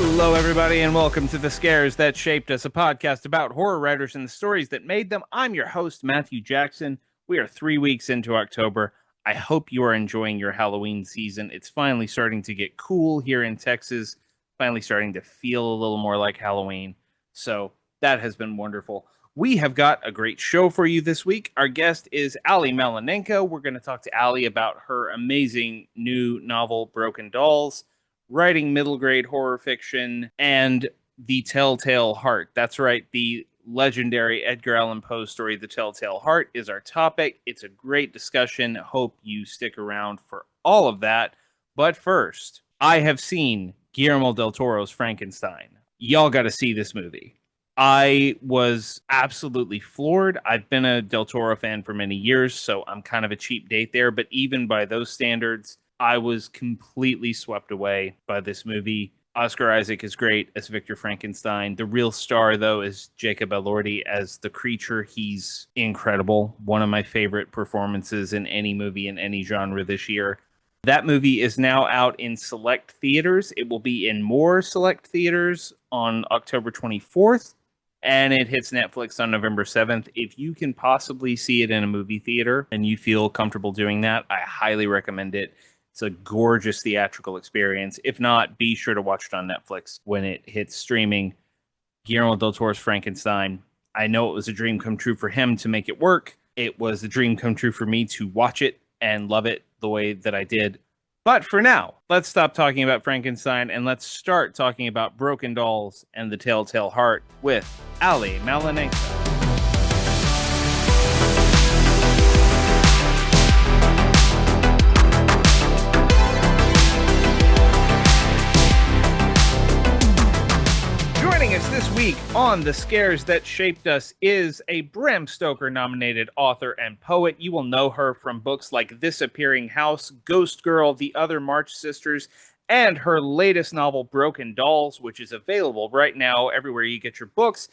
Hello, everybody, and welcome to The Scares That Shaped Us, a podcast about horror writers and the stories that made them. I'm your host, Matthew Jackson. We are 3 weeks into October. I hope you are enjoying your Halloween season. It's finally starting to get cool here in Texas, finally starting to feel a little more like Halloween. So that has been wonderful. We have got a great show for you this week. Our guest is Malinenko. We're going to talk to Allie about her amazing new novel, Broken Dolls, writing middle grade horror fiction, and The Telltale Heart. That's right, the legendary Edgar Allan Poe story, The Telltale Heart, is our topic. It's a great discussion. Hope you stick around for all of that. But first, I have seen Guillermo del Toro's Frankenstein. Y'all got to see this movie. I was absolutely floored. I've been a Del Toro fan for many years, so I'm kind of a cheap date there. But even by those standards, I was completely swept away by this movie. Oscar Isaac is great as Victor Frankenstein. The real star, though, is Jacob Elordi as the creature. He's incredible. One of my favorite performances in any movie in any genre this year. That movie is now out in select theaters. It will be in more select theaters on October 24th, and it hits Netflix on November 7th. If you can possibly see it in a movie theater and you feel comfortable doing that, I highly recommend it. It's a gorgeous theatrical experience. If not, be sure to watch it on Netflix when it hits streaming. Guillermo del Toro's Frankenstein. I know it was a dream come true for him to make it work. It was a dream come true for me to watch it and love it the way that I did. But for now, let's stop talking about Frankenstein and let's start talking about Broken Dolls and The Telltale Heart with Allie Malinenko. This week on The Scares That Shaped Us is a Bram Stoker nominated author and poet. You will know her from books like This Appearing House, Ghost Girl, The Other March Sisters, and her latest novel, Broken Dolls, which is available right now everywhere you get your books.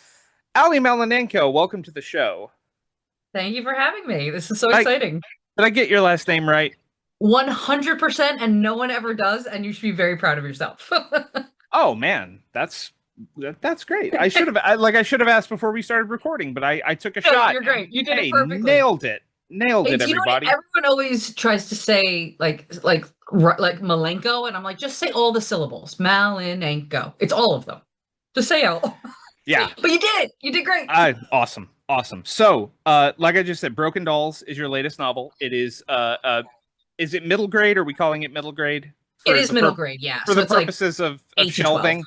Allie Malinenko, welcome to the show. Thank you for having me. This is so exciting. Did I get your last name right? 100%, and no one ever does, and you should be very proud of yourself. Oh man, that's great. I should have asked before we started recording, but I took a shot. You're great. You did it perfectly. Nailed it, everybody. You know what? Everyone always tries to say like Malenko, and I'm like, just say all the syllables. Malinenko. It's all of them. Just say all. Yeah. But you did. You did great. Awesome. So, like I just said, Broken Dolls is your latest novel. It is it middle grade? Are we calling it middle grade? It is middle grade, yeah. For the purposes of shelving.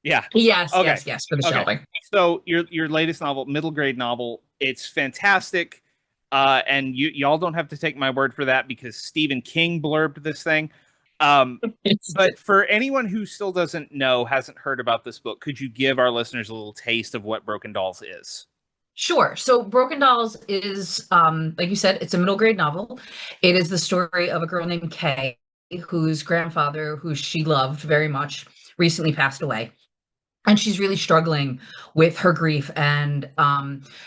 Yeah. Yes, okay. yes, for the shelving. So your latest novel, middle grade novel, it's fantastic. And y'all don't have to take my word for that because Stephen King blurbed this thing. But for anyone who still doesn't know, hasn't heard about this book, could you give our listeners a little taste of what Broken Dolls is? Sure. So Broken Dolls is, like you said, it's a middle grade novel. It is the story of a girl named Kay, whose grandfather, who she loved very much, recently passed away. And she's really struggling with her grief. And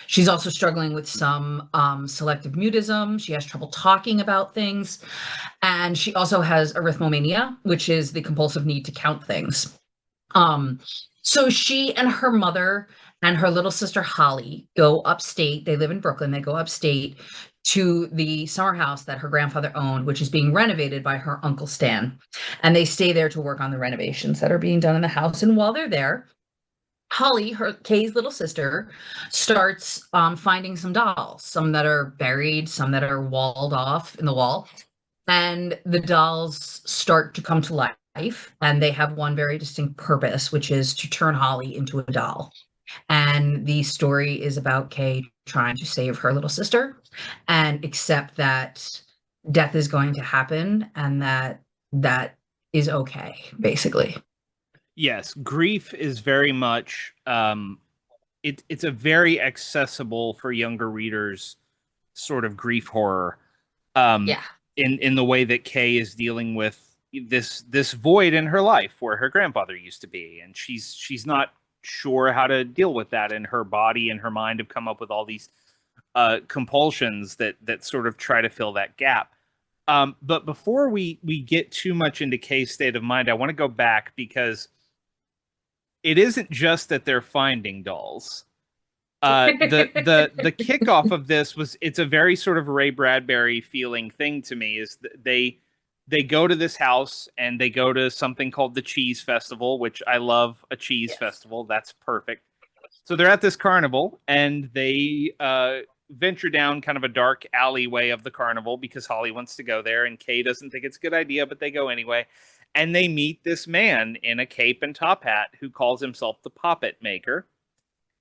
she's also struggling with some selective mutism. She has trouble talking about things. And she also has arithmomania, which is the compulsive need to count things. So she and her mother and her little sister Holly go upstate. They live in Brooklyn. They go upstate to the summer house that her grandfather owned, which is being renovated by her uncle Stan. And they stay there to work on the renovations that are being done in the house. And while they're there, Holly, Kay's little sister, starts finding some dolls, some that are buried, some that are walled off in the wall. And the dolls start to come to life. And they have one very distinct purpose, which is to turn Holly into a doll. And the story is about Kay trying to save her little sister and accept that death is going to happen and that is okay, basically. Yes, grief is very much it's a very accessible for younger readers sort of grief horror. In the way that Kay is dealing with this void in her life where her grandfather used to be, and she's not sure how to deal with that, and her body and her mind have come up with all these compulsions that sort of try to fill that gap. But before we get too much into Kay's state of mind, I want to go back because it isn't just that they're finding dolls. The kickoff of this was it's a very sort of Ray Bradbury feeling thing to me is they go to this house and they go to something called the Cheese Festival, which I love a cheese Yes. festival. That's perfect. So they're at this carnival and they venture down kind of a dark alleyway of the carnival because Holly wants to go there and Kay doesn't think it's a good idea, but they go anyway. And they meet this man in a cape and top hat who calls himself the Poppet Maker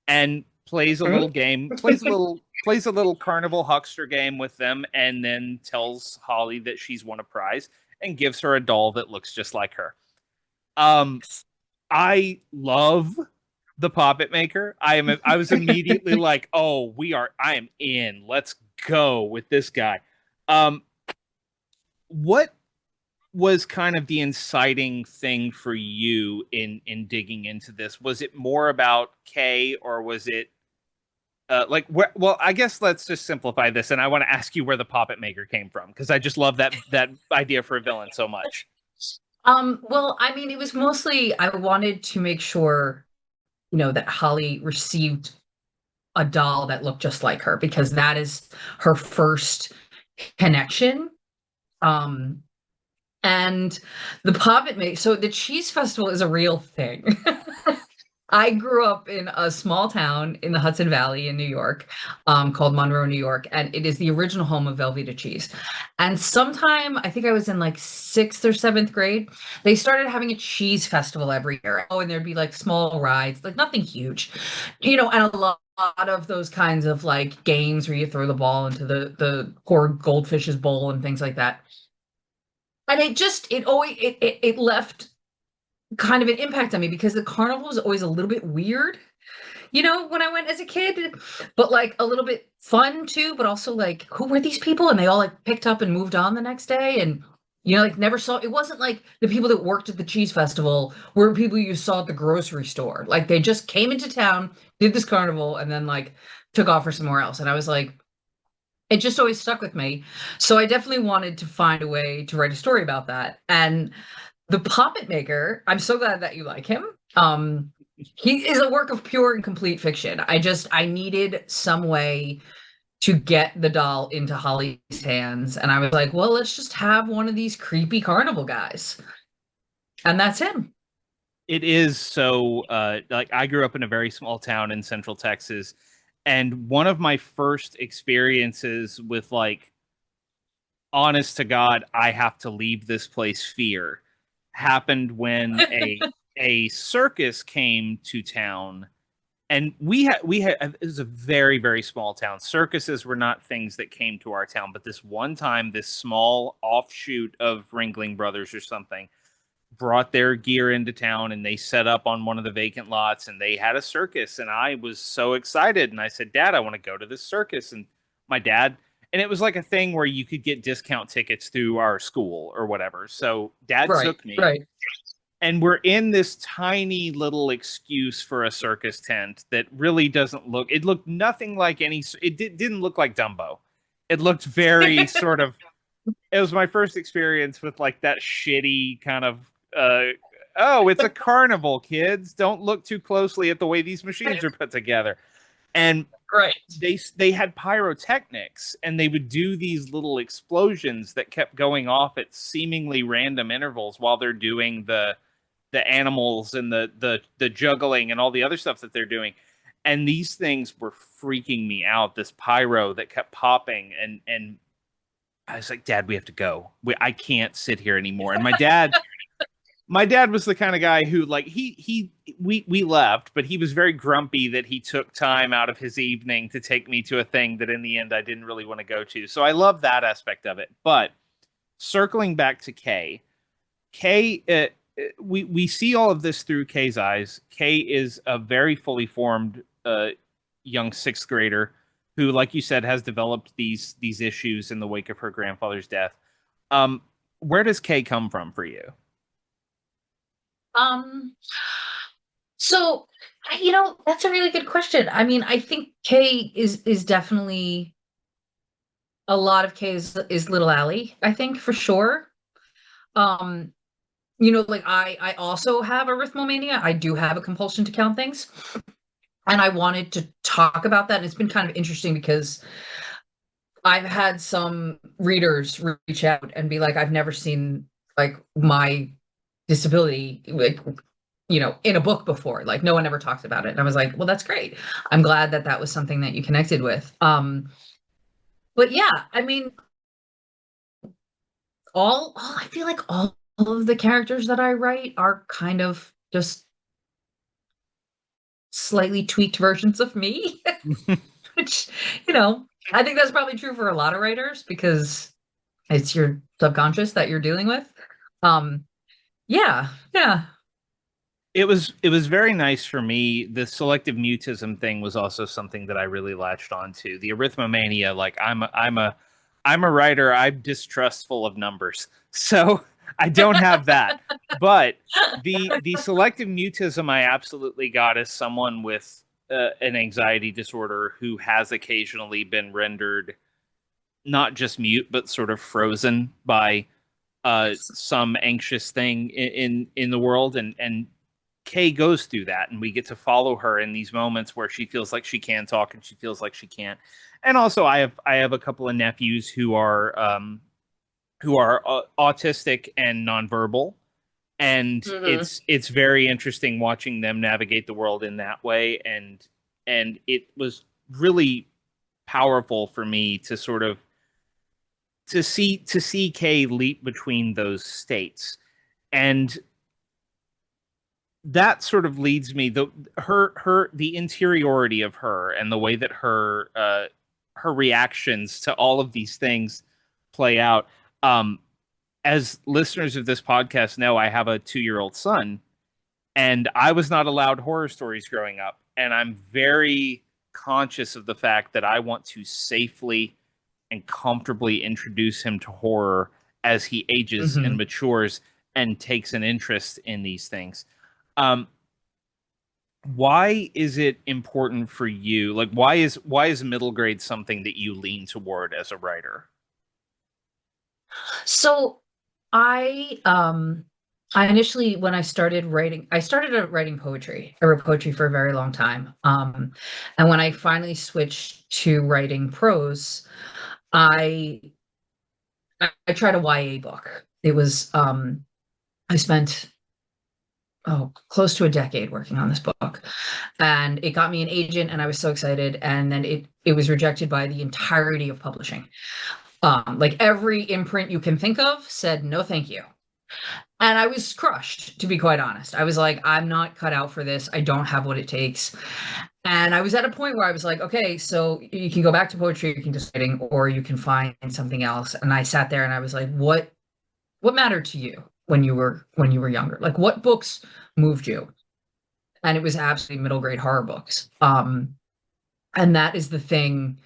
and plays a little game, plays a little carnival huckster game with them, and then tells Holly that she's won a prize and gives her a doll that looks just like her. Um, I love the Puppet Maker. I was immediately like, oh, I am in. Let's go with this guy. Um, what was kind of the inciting thing for you in digging into this? Was it more about Kay or was it well, I guess let's just simplify this, and I want to ask you where the Puppet Maker came from because I just love that idea for a villain so much. Well, I mean, it was mostly I wanted to make sure, that Holly received a doll that looked just like her because that is her first connection. Um, and the Puppet Maker, so the Cheese Festival is a real thing. I grew up in a small town in the Hudson Valley in New York, called Monroe, New York, and it is the original home of Velveeta cheese. And sometime, I think I was in like sixth or seventh grade, they started having a cheese festival every year. Oh, and there'd be like small rides, like nothing huge, and a lot of those kinds of like games where you throw the ball into the poor goldfish's bowl and things like that. And it left kind of an impact on me because the carnival was always a little bit weird, when I went as a kid, but like a little bit fun too, but also like, who were these people? And they all like picked up and moved on the next day. And, like never saw, it wasn't like the people that worked at the cheese festival were people you saw at the grocery store. Like they just came into town, did this carnival, and then like took off for somewhere else. And I was like, it just always stuck with me. So I definitely wanted to find a way to write a story about that. And the Puppet Maker, I'm so glad that you like him. He is a work of pure and complete fiction. I needed some way to get the doll into Holly's hands. And I was like, well, let's just have one of these creepy carnival guys. And that's him. It is so like I grew up in a very small town in Central Texas, and one of my first experiences with like honest to God, I have to leave this place fear happened when a circus came to town and we had it was a very very small town. Circuses were not things that came to our town, but this one time this small offshoot of Ringling Brothers or something brought their gear into town and they set up on one of the vacant lots and they had a circus and I was so excited and I said, Dad, I want to go to this circus. And my dad, and it was like a thing where you could get discount tickets through our school or whatever. So dad Right, took me right. and we're in this tiny little excuse for a circus tent that really doesn't look, it looked nothing like didn't look like Dumbo. It looked very sort of, it was my first experience with like that shitty kind of uh oh, it's a carnival, kids, don't look too closely at the way these machines are put together. And Right. they had pyrotechnics and they would do these little explosions that kept going off at seemingly random intervals while they're doing the animals and the juggling and all the other stuff that they're doing. And these things were freaking me out, this pyro that kept popping, and I was like, Dad, we have to go. I can't sit here anymore. And my dad was the kind of guy who like we left, but he was very grumpy that he took time out of his evening to take me to a thing that in the end I didn't really want to go to. So I love that aspect of it. But circling back to Kay, we see all of this through Kay's eyes. Kay is a very fully formed young sixth grader who, like you said, has developed these issues in the wake of her grandfather's death. Where does Kay come from for you? Um, so that's a really good question. I mean, I think Kay is definitely a lot of Kay is Little Allie, I think for sure. Um, like I also have arithmomania. I do have a compulsion to count things. And I wanted to talk about that. And it's been kind of interesting because I've had some readers reach out and be like, I've never seen like my disability like in a book before. Like no one ever talks about it. And I was like, well, that's great. I'm glad that that was something that you connected with. But yeah, I mean, all I feel like all of the characters that I write are kind of just slightly tweaked versions of me, which, I think that's probably true for a lot of writers because it's your subconscious that you're dealing with. Um, yeah, yeah. It was very nice for me. The selective mutism thing was also something that I really latched onto. The arithmomania, like I'm a writer. I'm distrustful of numbers, so I don't have that. But the selective mutism I absolutely got as someone with an anxiety disorder who has occasionally been rendered not just mute but sort of frozen by some anxious thing in the world, and Kay goes through that, and we get to follow her in these moments where she feels like she can talk and she feels like she can't. And also, I have a couple of nephews who are autistic and nonverbal, and Hmm. it's very interesting watching them navigate the world in that way. And it was really powerful for me to sort of to see Kay leap between those states. And that sort of leads me the interiority of her and the way that her reactions to all of these things play out. um as listeners of this podcast know, I have a 2-year-old son, and I was not allowed horror stories growing up, and I'm very conscious of the fact that I want to safely and comfortably introduce him to horror as he ages and Hmm. matures and takes an interest in these things. um why is it important for you? Like, why is middle grade something that you lean toward as a writer? So I initially when I started writing, I started out writing poetry. I wrote poetry for a very long time. And when I finally switched to writing prose, I I tried a YA book. It was I spent close to a decade working on this book, and it got me an agent, and I was so excited. And then it was rejected by the entirety of publishing. Like every imprint you can think of said no, thank you. And I was crushed, to be quite honest. I was like, I'm not cut out for this. I don't have what it takes. And I was at a point where I was like, okay, so you can go back to poetry, you can just writing, or you can find something else. And I sat there and I was like, what mattered to you when you were younger? Like what books moved you? And it was absolutely middle grade horror books. And that is the thing.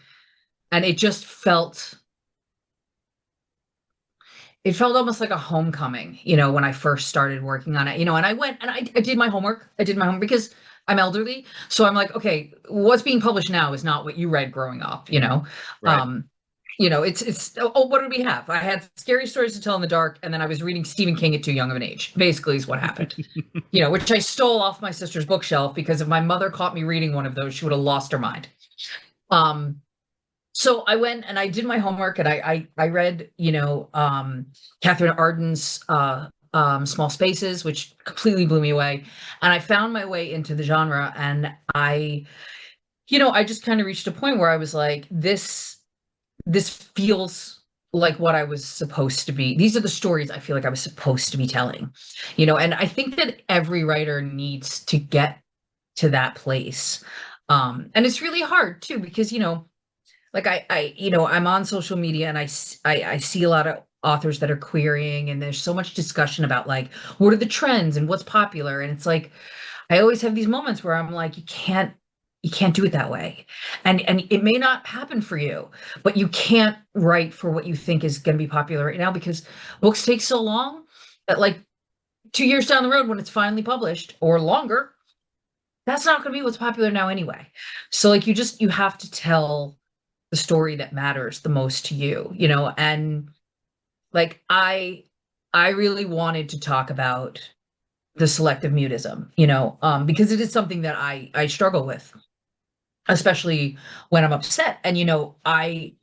And it felt almost like a homecoming, when I first started working on it, and I went and I did my homework. I did my homework because I'm elderly. So I'm like, okay, what's being published now is not what you read growing up. Right. Um, what did we have? I had scary stories to tell in the dark, and then I was reading Stephen King at too young of an age, basically is what happened. Which I stole off my sister's bookshelf because if my mother caught me reading one of those, she would have lost her mind. Um, so I went and I did my homework, and I read, Catherine Arden's Small Spaces, which completely blew me away. And I found my way into the genre, and I just kind of reached a point where I was like, this feels like what I was supposed to be. These are the stories I feel like I was supposed to be telling. And I think that every writer needs to get to that place. And it's really hard too, because like I'm on social media, and I see a lot of authors that are querying, and there's so much discussion about like what are the trends and what's popular. And it's like I always have these moments where I'm like, you can't do it that way. And it may not happen for you, but you can't write for what you think is going to be popular right now, because books take so long that like 2 years down the road when it's finally published, or longer, that's not going to be what's popular now anyway. So like you have to tell the story that matters the most to you, and like I I really wanted to talk about the selective mutism, because it is something that I struggle with, especially when I'm upset. And I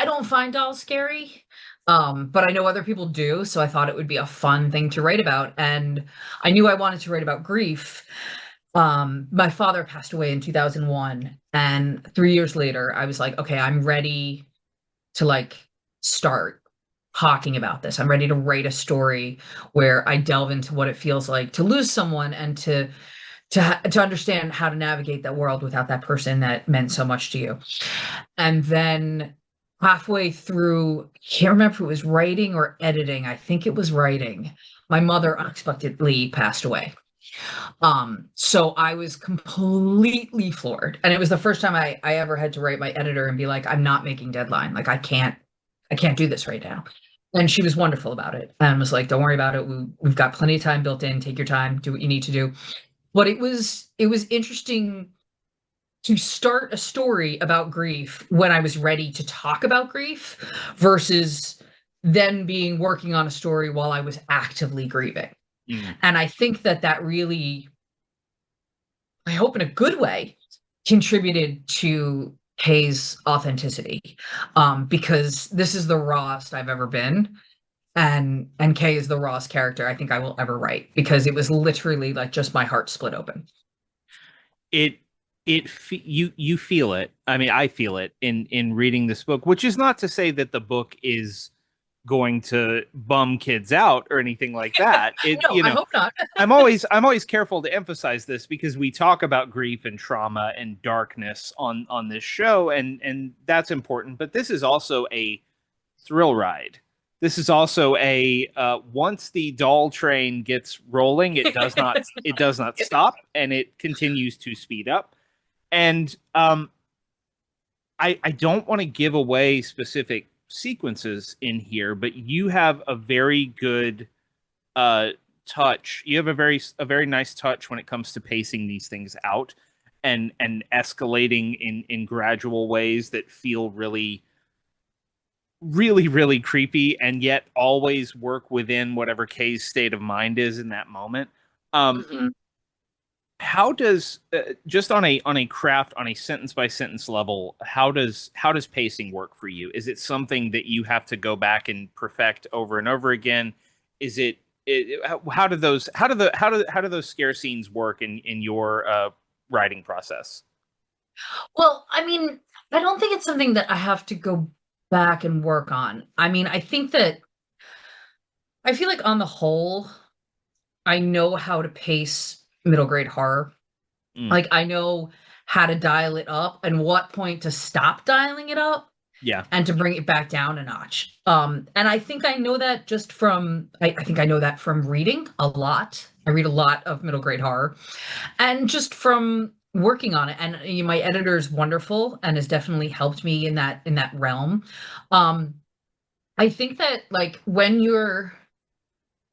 don't find dolls scary, but I know other people do, so I thought it would be a fun thing to write about. And I knew I wanted to write about grief. My father passed away in 2001, and 3 years later, I was like, okay, I'm ready to start talking about this. I'm ready to write a story where I delve into what it feels like to lose someone and to understand how to navigate that world without that person that meant so much to you. And then halfway through, I can't remember if it was writing or editing. I think it was writing. My mother unexpectedly passed away. So I was completely floored. And it was the first time I ever had to write my editor and be like, I'm not making deadline. Like, I can't do this right now. And she was wonderful about it and was like, don't worry about it. We've got plenty of time built in. Take your time, do what you need to do. But it was interesting to start a story about grief when I was ready to talk about grief versus then working on a story while I was actively grieving. And I think that really, I hope in a good way, contributed to Kay's authenticity, because this is the rawest I've ever been. And Kay is the rawest character I think I will ever write, because it was literally like just my heart split open. You feel it. I mean, I feel it in reading this book, which is not to say that the book is going to bum kids out or anything like that. No, I hope not. I'm always careful to emphasize this because we talk about grief and trauma and darkness on this show, and that's important. But this is also a thrill ride. This is also a once the doll train gets rolling, it does not stop, and it continues to speed up. And I don't want to give away specific sequences in here, but you have a very good touch. You have a very nice touch when it comes to pacing these things out and escalating in gradual ways that feel really, really, really creepy, and yet always work within whatever Kay's state of mind is in that moment. How does just on a craft, on a sentence by sentence level, how does pacing work for you? Is it something that you have to go back and perfect over and over again? Is it how do those scare scenes work in your writing process? Well, I mean, I don't think it's something that I have to go back and work on. I mean, I think that I feel like on the whole, I know how to pace middle grade horror. Like, I know how to dial it up and what point to stop dialing it up. Yeah. And to bring it back down a notch. And I think I know that just from I think I know that from reading a lot. I read a lot of middle grade horror, and just from working on it. And my editor is wonderful and has definitely helped me in that realm. I think that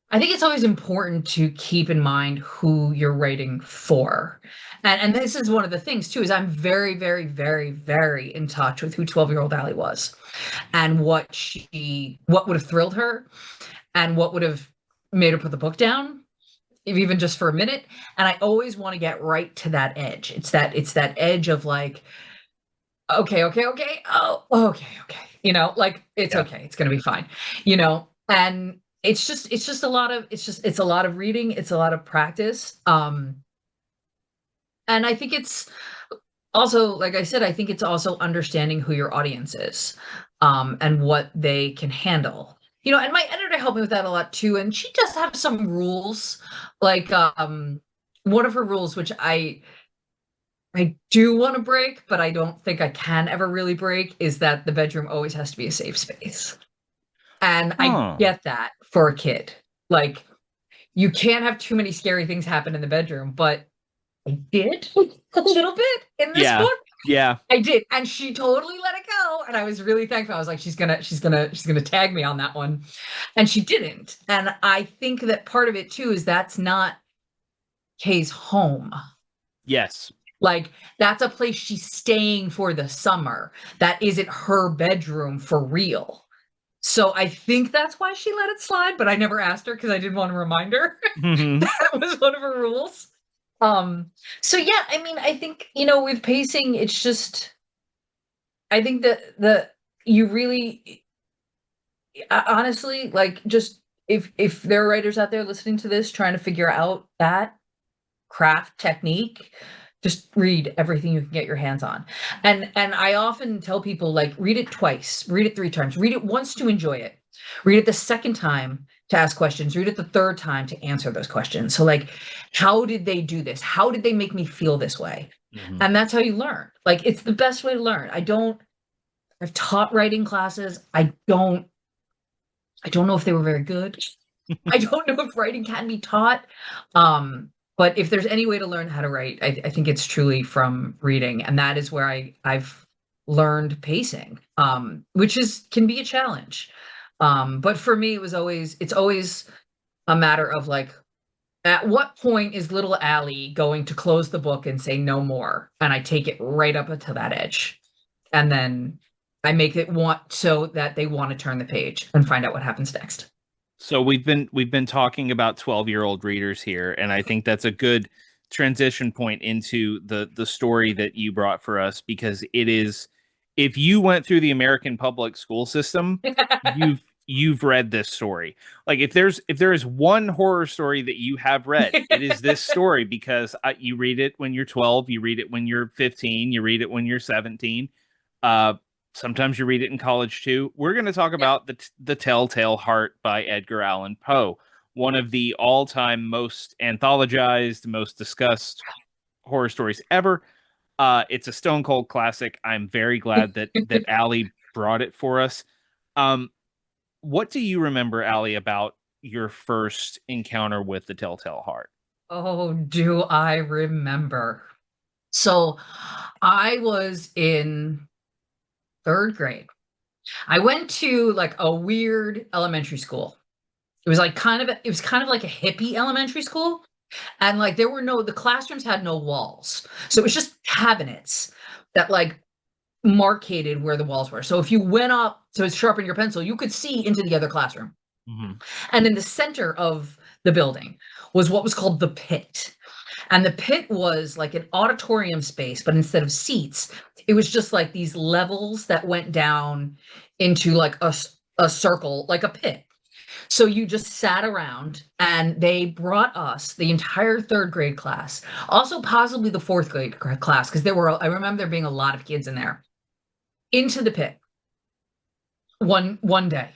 I think it's always important to keep in mind who you're writing for. And this is one of the things too, is I'm very, very, very, very in touch with who 12-year-old Allie was and what would have thrilled her and what would have made her put the book down, even just for a minute. And I always want to get right to that edge. It's that edge of like, okay. Oh, okay. It's okay. It's going to be fine, and it's a lot of reading. It's a lot of practice. And I think it's also, like I said, I think it's also understanding who your audience is, and what they can handle. And my editor helped me with that a lot too. And she does have some rules, like one of her rules, which I do want to break, but I don't think I can ever really break, is that the bedroom always has to be a safe space. And I get that for a kid. Like, you can't have too many scary things happen in the bedroom, but I did a little bit in this book. Yeah. I did. And she totally let it go. And I was really thankful. I was like, she's gonna tag me on that one. And she didn't. And I think that part of it too is that's not Kay's home. Yes. Like, that's a place she's staying for the summer. That isn't her bedroom for real. So I think that's why she let it slide, but I never asked her because I didn't want to remind her Mhm. that was one of her rules. So yeah, I mean, I think, with pacing, it's just, I think that you really, honestly, like, just if there are writers out there listening to this trying to figure out that craft technique, just read everything you can get your hands on. And I often tell people, like, read it twice, read it 3 times, read it once to enjoy it, read it the second time to ask questions, read it the third time to answer those questions. So, like, how did they do this? How did they make me feel this way? Mhm. And that's how you learn. Like, it's the best way to learn. I've taught writing classes. I don't know if they were very good. I don't know if writing can be taught. But if there's any way to learn how to write, I think it's truly from reading. And that is where I've learned pacing, which can be a challenge. But for me, it's always a matter of, like, at what point is little Allie going to close the book and say no more? And I take it right up to that edge. And then I make it want so that they want to turn the page and find out what happens next. So we've been talking about 12-year-old readers here, and I think that's a good transition point into the story that you brought for us, because it is, if you went through the American public school system, you've read this story. Like, if there is one horror story that you have read, it is this story, because you read it when you're 12, you read it when you're 15, you read it when you're 17. Uh, Sometimes you read it in college too. We're going to talk Yeah. about the Telltale Heart by Edgar Allan Poe, one of the all-time most anthologized, most discussed horror stories ever. It's a stone cold classic. I'm very glad that Allie brought it for us. Um, what do you remember, Allie, about your first encounter with the Telltale Heart? Oh, do I remember? So I was in third grade. I went to, like, a weird elementary school. It was kind of like a hippie elementary school. And, like, the classrooms had no walls. So it was just cabinets that, like, marcated where the walls were. So if you went up to sharpen your pencil, you could see into the other classroom. Mhm. And in the center of the building was what was called the pit. And the pit was like an auditorium space, but instead of seats, it was just like these levels that went down into, like, a circle, like a pit. So you just sat around, and they brought us, the entire third grade class, also possibly the fourth grade class, because I remember there being a lot of kids in there, into the pit one day.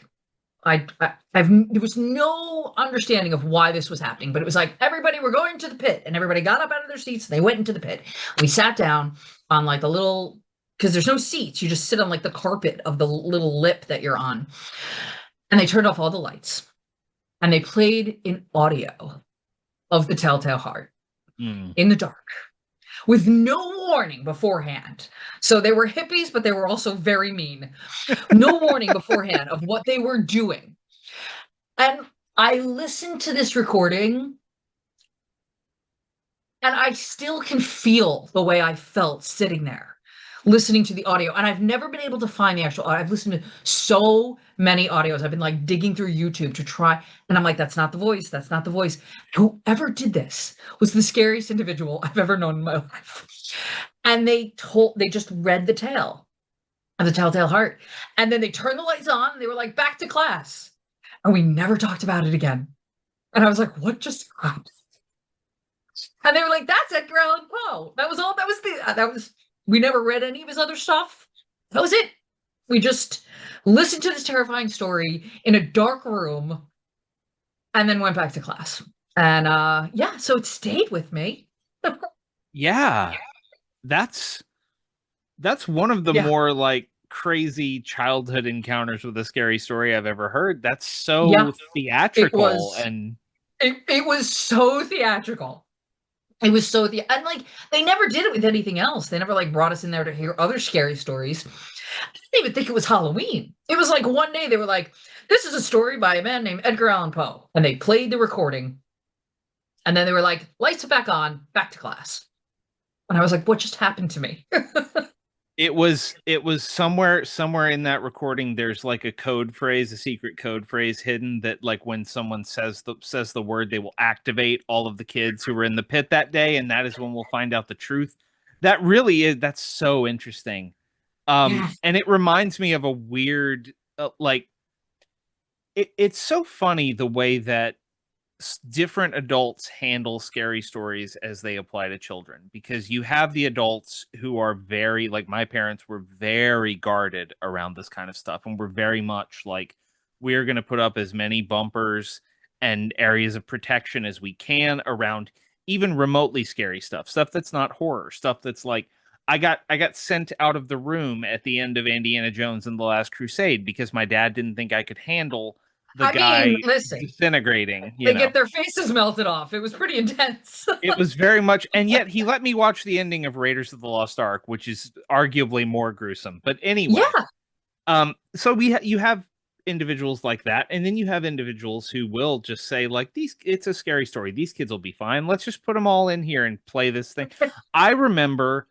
There was no understanding of why this was happening, but it was like, everybody, we're going to the pit, and everybody got up out of their seats and they went into the pit. We sat down on, like, because there's no seats, you just sit on, like, the carpet of the little lip that you're on, and they turned off all the lights, and they played an audio of the Telltale Heart Mm. in the dark with no warning beforehand. So they were hippies, but they were also very mean. No warning beforehand of what they were doing. And I listened to this recording, and I still can feel the way I felt sitting there listening to the audio. And I've never been able to find the actual audio. I've listened to so many audios. I've been, like, digging through YouTube to try. And I'm like, that's not the voice. That's not the voice. Whoever did this was the scariest individual I've ever known in my life. And they just read the tale of the Telltale Heart. And then they turned the lights on, and they were like, back to class. And we never talked about it again. And I was like, what just happened? And they were like, that's Edgar Allan Poe. That was all. We never read any of his other stuff. That was it. We just listened to this terrifying story in a dark room and then went back to class. And yeah, so it stayed with me. Yeah, that's one of the Yeah. more, like, crazy childhood encounters with a scary story I've ever heard. That's Yeah. so It theatrical. was And it was so theatrical. It was so and, like, they never did it with anything else. They never, like, brought us in there to hear other scary stories. I didn't even think it was Halloween. It was like one day they were like, this is a story by a man named Edgar Allan Poe. And they played the recording. And then they were like, lights are back on, back to class. And I was like, what just happened to me? It was somewhere in that recording. There's like a code phrase, a secret code phrase hidden that like when someone says the word, they will activate all of the kids who were in the pit that day, and that is when we'll find out the truth. That's so interesting. Yeah. And it reminds me of a weird like it's so funny the way that different adults handle scary stories as they apply to children, because you have the adults who are very like my parents were very guarded around this kind of stuff, and we're very much like we're going to put up as many bumpers and areas of protection as we can around even remotely scary stuff that's not horror, stuff that's like I got sent out of the room at the end of Indiana Jones and the Last Crusade because my dad didn't think I could handle the I mean, guy listen, disintegrating, they get their faces melted off. It was pretty intense. It was very much, and yet he let me watch the ending of Raiders of the Lost Ark, which is arguably more gruesome. But anyway, Yeah. so you have individuals like that, and then you have individuals who will just say like it's a scary story. These kids will be fine. Let's just put them all in here and play this thing. I remember,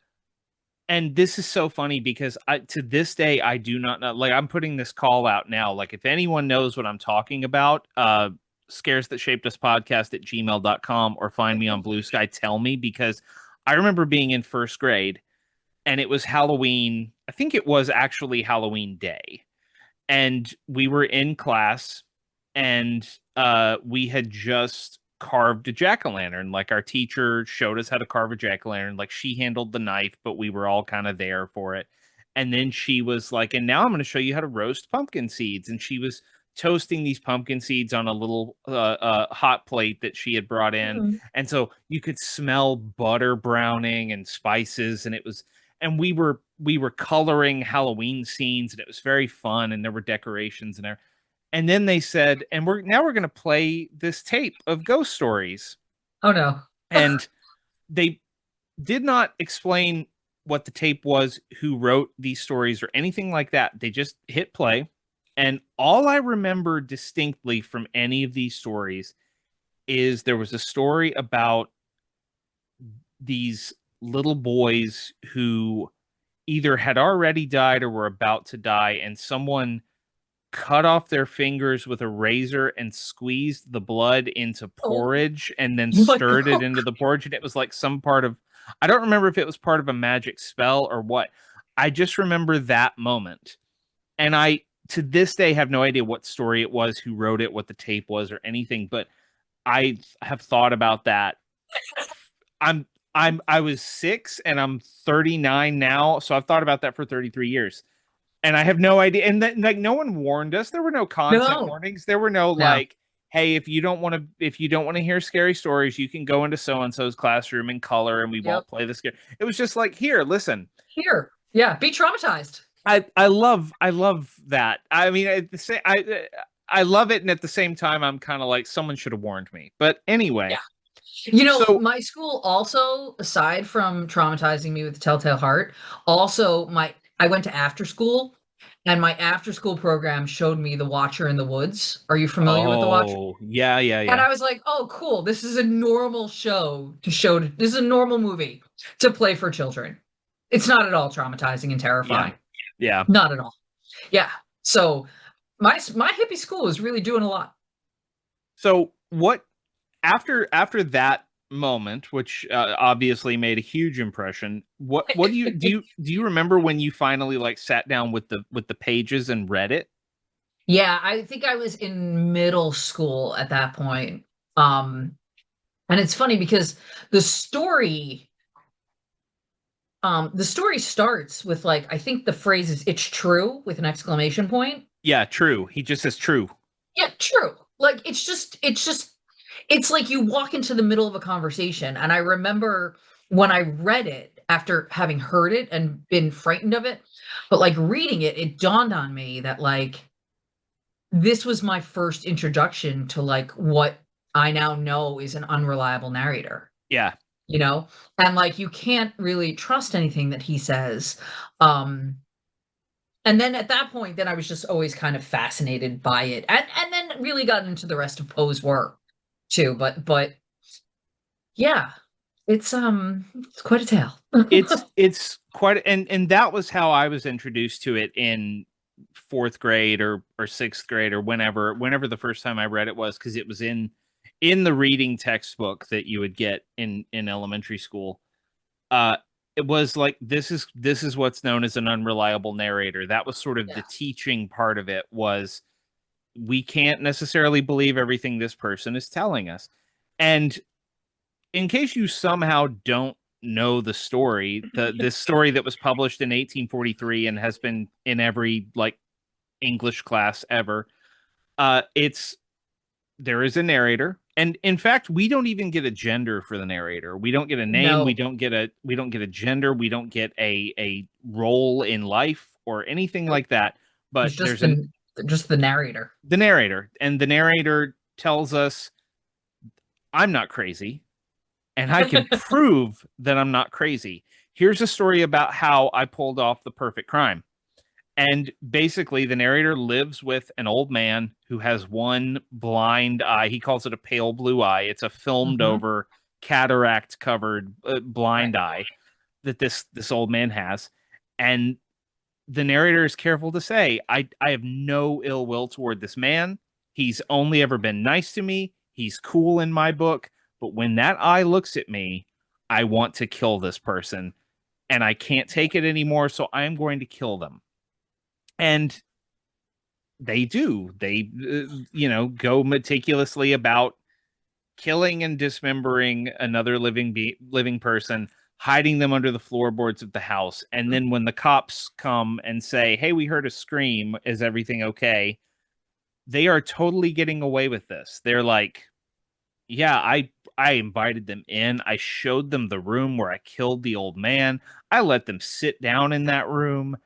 and this is so funny because to this day I do not know. Like I'm putting this call out now. Like if anyone knows what I'm talking about, scares that shaped us podcast at gmail.com, or find me on Blue Sky, tell me, because I remember being in first grade and it was Halloween. I think it was actually Halloween day, and we were in class, and we had just carved a jack-o'-lantern. Like our teacher showed us how to carve a jack-o'-lantern. Like she handled the knife, but we were all kind of there for it. And then she was like, and now I'm going to show you how to roast pumpkin seeds. And she was toasting these pumpkin seeds on a little hot plate that she had brought in. Mm. And so you could smell butter browning and spices, and it was, and we were coloring Halloween scenes, and it was very fun, and there were decorations and everything. And then they said, and we're going to play this tape of ghost stories. Oh no. And they did not explain what the tape was, who wrote these stories, or anything like that. They just hit play. And all I remember distinctly from any of these stories is there was a story about these little boys who either had already died or were about to die, and someone cut off their fingers with a razor and squeezed the blood into Oh porridge and then my stirred it God. into the porridge. And it was like some part of, I don't remember if it was part of a magic spell or what. I just remember that moment. And I, to this day, have no idea what story it was, who wrote it, what the tape was, or anything. But I have thought about that. I was 6 and I'm 39 now. So I've thought about that for 33 years, and I have no idea. And that, like, no one warned us. There were no content No. warnings. There were no No. like, hey, if you don't want to hear scary stories, you can go into so and so's classroom and color, and we Yep. won't play the scare. It was just like, here, listen. Here. Yeah. Be traumatized. I love that. I mean, at the same, I love it, and at the same time, I'm kind of like, someone should have warned me. But Yeah. anyway, You know, so my school also, aside from traumatizing me with the Telltale Heart, also I went to after school, and my after school program showed me The Watcher in the Woods. Are you familiar with The Watcher? oh yeah, yeah, And yeah, I was like, oh, cool. This is a normal show to show. This is a normal movie to play for children. It's not at all traumatizing and yeah, terrifying. yeah. Not at all. Yeah. So my hippie school is really doing a lot. So what, after that moment, which obviously made a huge impression, what do you remember when you finally like sat down with the pages and read it? Yeah, I think I was in middle school at that point. And it's funny because the story, the story starts with like, I think the phrase is "it's true" with an exclamation point. Yeah, true. He just says true. Yeah, true. Like it's like you walk into the middle of a conversation. And I remember when I read it after having heard it and been frightened of it, but like reading it, it dawned on me that like this was my first introduction to like what I now know is an unreliable narrator, Yeah, you know? And like you can't really trust anything that he says. Um and then at that point, then I was just always kind of fascinated by it. And then really got into the rest of Poe's work too. But yeah. It's quite a tale. It's quite, and that was how I was introduced to it in fourth grade or sixth grade or whenever the first time I read it was, because it was in the reading textbook that you would get in elementary school. uh it was like, this is what's known as an unreliable narrator. That was sort of the Yeah. teaching part of it, was we can't necessarily believe everything this person is telling us. And in case you somehow don't know the story, this story that was published in 1843 and has been in every like English class ever, it's there is a narrator, and in fact, we don't even get a gender for the narrator. We don't get a name. We No, don't get a gender. We don't get a role in life or anything nope. like that. But He's there's an just the narrator. the narrator, and the narrator tells us, "I'm not crazy, and I can prove that I'm not crazy. Here's a story about how I pulled off the perfect crime." And basically, the narrator lives with an old man who has one blind eye. He calls it a pale blue eye. It's a filmed Hmm. over, cataract covered Right. blind eye that this old man has. And the narrator is careful to say, I have no ill will toward this man. He's only ever been nice to me. He's cool in my book. But when that eye looks at me, I want to kill this person, and I can't take it anymore. So I am going to kill them. And they do. They, go meticulously about killing and dismembering another living person, hiding them under the floorboards of the house. And then when the cops come and say, "Hey, we heard a scream. Is everything okay?" They are totally getting away with this. They're like, "Yeah, I invited them in. I showed them the room where I killed the old man. I let them sit down in that room.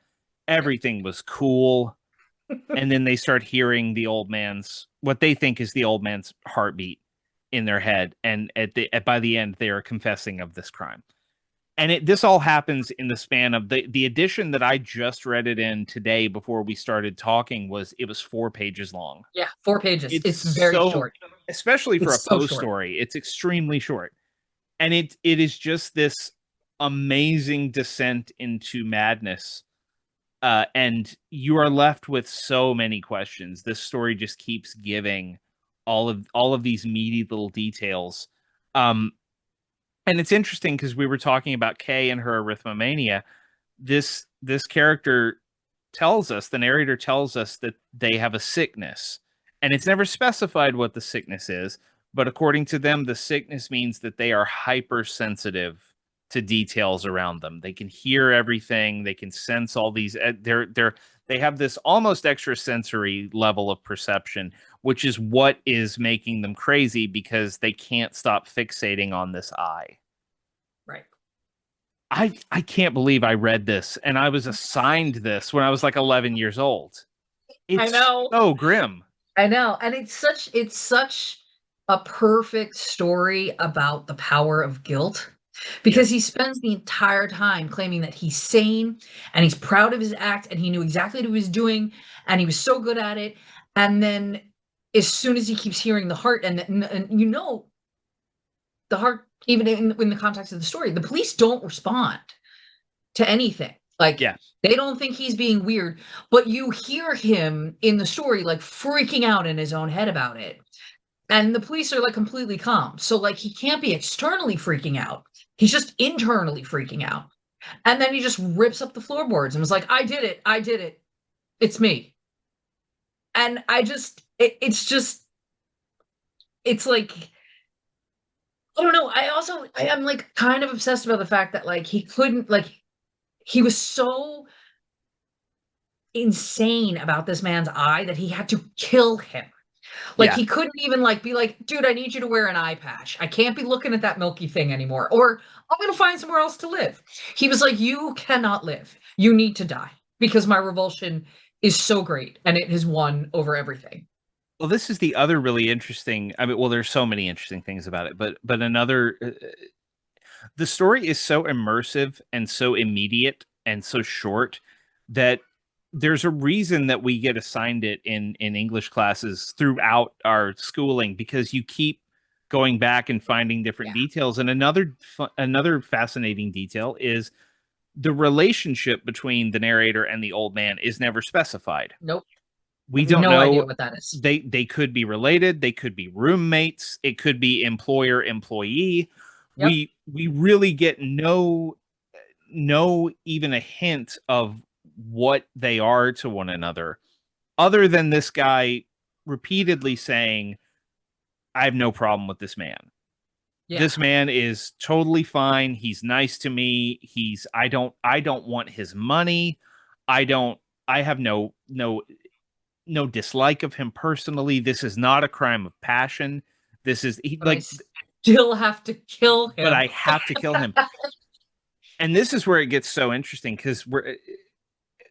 Everything was cool." And then they start hearing the old man's, what they think is the old man's heartbeat in their head, and by the end they are confessing of this crime. And this all happens in the span of the edition that I just read it in today before we started talking. It was 4 pages long. Yeah, 4 pages. It's It's very so, short. especially for a It's so Poe short. story, it's extremely short. And it is just this amazing descent into madness. And you are left with so many questions. This story just keeps giving all of these meaty little details. Um, and it's interesting because we were talking about Kay and her arithmomania. This character tells us, the narrator tells us, that they have a sickness, and it's never specified what the sickness is. But according to them, the sickness means that they are hypersensitive to details around them. They can hear everything. They can sense all these. They have this almost extrasensory level of perception, which is what is making them crazy, because they can't stop fixating on this eye. Right. I can't believe I read this and I was assigned this when I was like 11 years old. I It's know. so grim. I know. And it's such a perfect story about the power of guilt because he Yes. spends the entire time claiming that he's sane and he's proud of his act and he knew exactly what he was doing and he was so good at it. And then as soon as he keeps hearing the heart and the heart, even in the context of the story, the police don't respond to anything. Like Yeah. they don't think he's being weird, but you hear him in the story like freaking out in his own head about it. And the police are like completely calm. So like he can't be externally freaking out. He's just internally freaking out. And then he just rips up the floorboards and was like, "I did it. I did it. It's me." And it's just it's like I don't know. I am like kind of obsessed about the fact that like he couldn't like he was so insane about this man's eye that he had to kill him. Like Yeah. he couldn't even like be like, "Dude, I need you to wear an eye patch. I can't be looking at that milky thing anymore, or I'm gonna find somewhere else to live." He was like, "You cannot live. You need to die because my revulsion is so great and it has won over everything." Well, this is the other really interesting. I mean, well, there's so many interesting things about it, but another, the story is so immersive and so immediate and so short that there's a reason that we get assigned it in English classes throughout our schooling, because you keep going back and finding different Yeah. details. And another fascinating detail is the relationship between the narrator and the old man is never specified. Nope. I We have don't no idea know. what that is. They could be related, they could be roommates, it could be employer employee. Yep. We really get no even a hint of what they are to one another, other than this guy repeatedly saying, I have no problem with this man. Yeah. This man is totally fine. He's nice to me. I don't want his money. I don't I have no dislike of him personally. This is not a crime of passion. This is But I still have to kill but him. I have to kill him. And this is where it gets so interesting because we're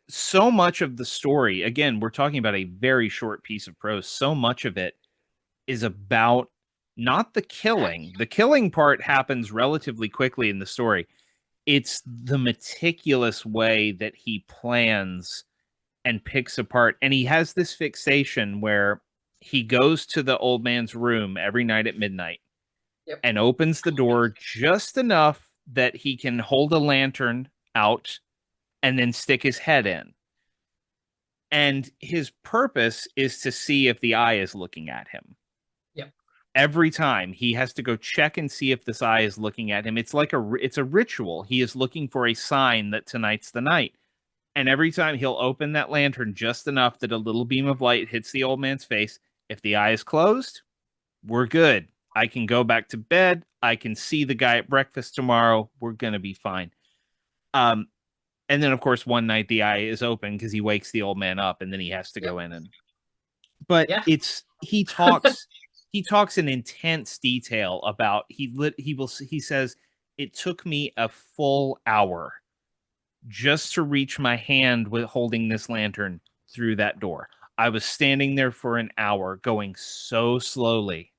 so much of the story, again, we're talking about a very short piece of prose. So much of it is about not the killing. The killing part happens relatively quickly in the story. It's the meticulous way that he plans and picks apart. And he has this fixation where he goes to the old man's room every night at midnight Yep. and opens the door just enough that he can hold a lantern out and then stick his head in. And his purpose is to see if the eye is looking at him. Yep. Every time he has to go check and see if this eye is looking at him. It's a ritual. He is looking for a sign that tonight's the night. And every time he'll open that lantern just enough that a little beam of light hits the old man's face. If the eye is closed, we're good. I can go back to bed. I can see the guy at breakfast tomorrow. We're going to be fine. And then, of course, one night the eye is open because he wakes the old man up and then he has to go in. But Yeah. he talks in intense detail about, he says, it took me a full hour just to reach my hand with holding this lantern through that door. I was standing there for an hour going so slowly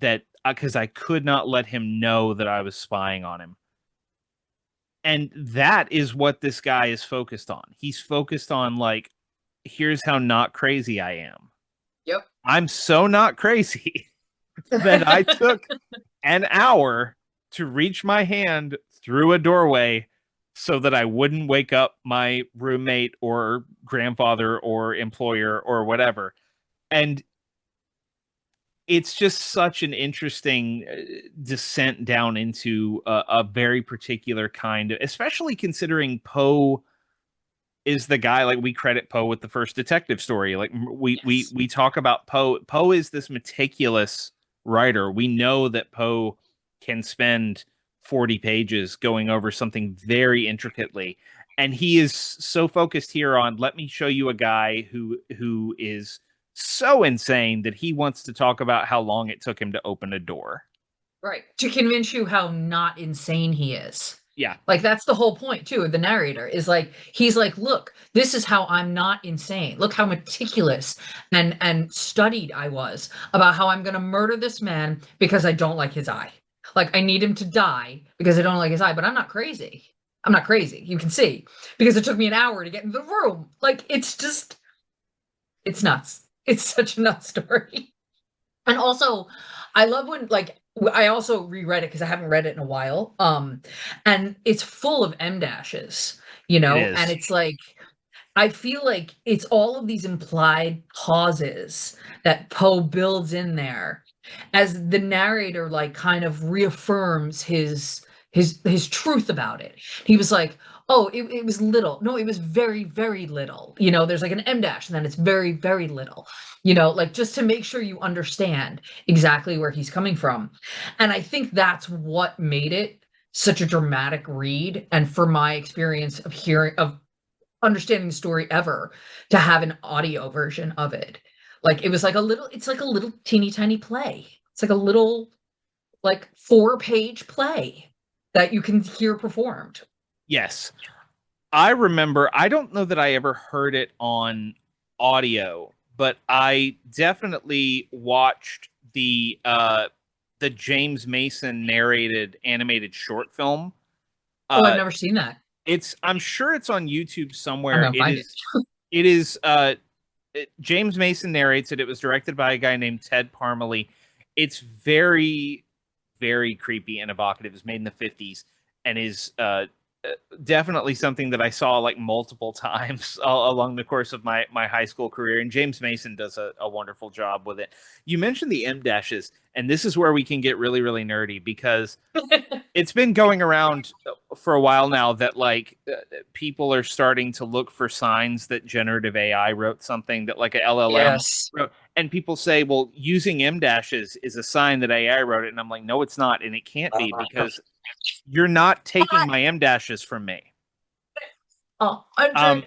that because I could not let him know that I was spying on him. And that is what this guy is focused on. He's focused on, like, here's how not crazy I am. Yep. I'm so not crazy that I took an hour to reach my hand through a doorway so that I wouldn't wake up my roommate or grandfather or employer or whatever. And it's just such an interesting descent down into a very particular kind of, especially considering Poe is the guy, like, we credit Poe with the first detective story. Like, we talk about Poe. Poe is this meticulous writer. We know that Poe can spend 40 pages going over something very intricately, and he is so focused here on, let me show you a guy who is so insane that he wants to talk about how long it took him to open a door. Right. To convince you how not insane he is. Yeah. Like that's the whole point too of the narrator is like he's like, look, this is how I'm not insane. Look how meticulous and studied I was about how I'm gonna murder this man because I don't like his eye. Like I need him to die because I don't like his eye, but I'm not crazy. I'm not crazy. You can see because it took me an hour to get in the room. Like it's just it's nuts. It's such a nuts story. And also, I love when like I also reread it because I haven't read it in a while. And it's full of M dashes, you It know, and is. it's like I feel like it's all of these implied pauses that Poe builds in there as the narrator like kind of reaffirms his truth about it. He was like, oh, it was little. No, it was very, very little. You know, there's like an M dash, and then it's very, very little. You know, like just to make sure you understand exactly where he's coming from. And I think that's what made it such a dramatic read. And for my experience of hearing of understanding the story ever to have an audio version of it. Like it was like a little, it's like a little teeny tiny play. It's like a little like 4-page play that you can hear performed. Yes. I remember, I don't know that I ever heard it on audio, but I definitely watched the James Mason narrated animated short film. Oh, I've Uh never seen that. I'm sure it's on YouTube I'm somewhere. gonna find it. It is James Mason narrates it. It was directed by a guy named Ted Parmalee. It's very, very creepy and evocative. It was made in the 50s and is definitely something that I saw like multiple times along the course of my high school career. And James Mason does a wonderful job with it. You mentioned the M dashes, and this is where we can get really, really nerdy because it's been going around for a while now that like people are starting to look for signs that generative AI wrote something that like a LLM Yes. wrote. And people say, well, using M dashes is a sign that AI wrote it. And I'm like, no, it's not. And it can't be because you're not taking my M dashes from me. Oh, Um,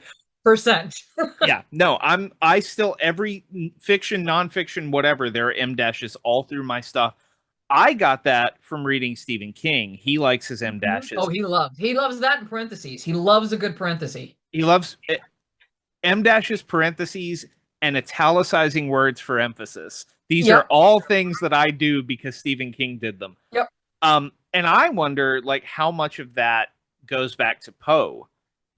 100%. yeah, no, I still every fiction, nonfiction, whatever, there are M dashes all through my stuff. I got that from reading Stephen King. He likes his M Oh, dashes. he loves that in parentheses. He loves a good parenthesis. He loves M dashes, parentheses, and italicizing words for emphasis. These are Yep. all things that I do because Stephen King did them. Yep. And I wonder like how much of that goes back to Poe,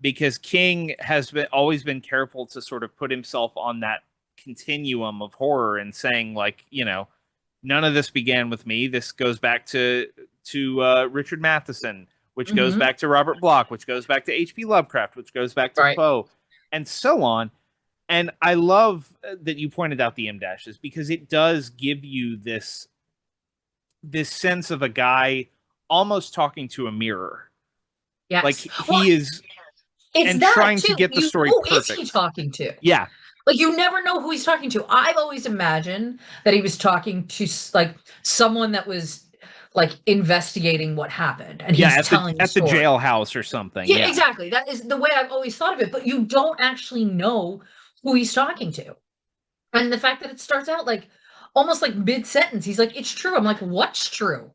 because King has always been careful to sort of put himself on that continuum of horror and saying like, none of this began with me. This goes back to Richard Matheson, which goes Hmm. back to Robert Bloch, which goes back to H.P. Lovecraft, which goes back to Right. Poe, and so on. And I love that you pointed out the M dashes because it does give you this sense of a guy almost talking to a mirror. Like Yes. Well, he is it's and that trying to too. get the story Who is he perfect. talking to? Yeah. Like you never know who he's talking to. I've always imagined that he was talking to like someone that was like investigating what happened, and Yeah, he's telling the at the story. jailhouse or something. Yeah, Yeah. exactly. That is the way I've always thought of it. But you don't actually know who he's talking to, and the fact that it starts out like almost like mid sentence, he's like, "It's true." I'm like, "What's true?